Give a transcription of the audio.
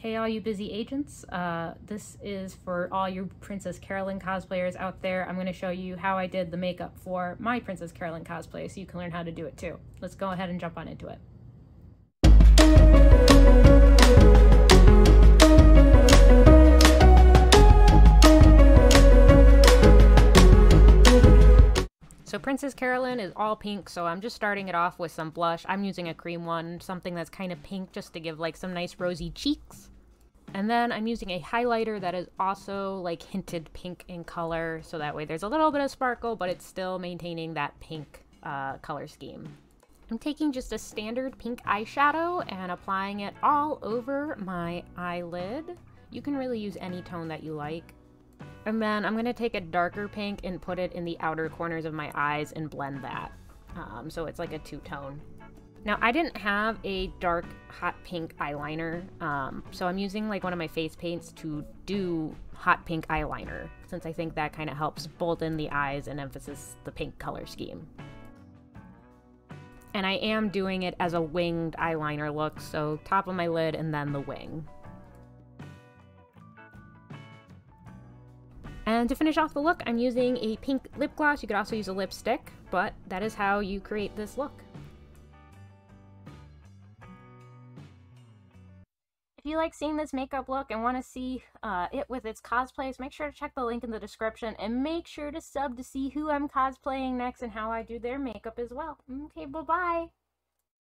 Hey all you busy agents, this is for all you Princess Carolyn cosplayers out there. I'm going to show you how I did the makeup for my Princess Carolyn cosplay so you can learn how to do it too. Let's go ahead and jump on into it. So Princess Carolyn is all pink, so I'm just starting it off with some blush. I'm using a cream one, something that's kind of pink just to give like some nice rosy cheeks. And then I'm using a highlighter that is also like hinted pink in color, so that way there's a little bit of sparkle, but it's still maintaining that pink color scheme. I'm taking just a standard pink eyeshadow and applying it all over my eyelid. You can really use any tone that you like. And then I'm going to take a darker pink and put it in the outer corners of my eyes and blend that. So it's like a two-tone. Now, I didn't have a dark hot pink eyeliner, so I'm using like one of my face paints to do hot pink eyeliner, since I think that kind of helps bolden the eyes and emphasize the pink color scheme. And I am doing it as a winged eyeliner look, so top of my lid and then the wing. And to finish off the look, I'm using a pink lip gloss. You could also use a lipstick, but that is how you create this look. If you like seeing this makeup look and want to see it with its cosplays, make sure to check the link in the description and make sure to sub to see who I'm cosplaying next and how I do their makeup as well. Okay, bye-bye!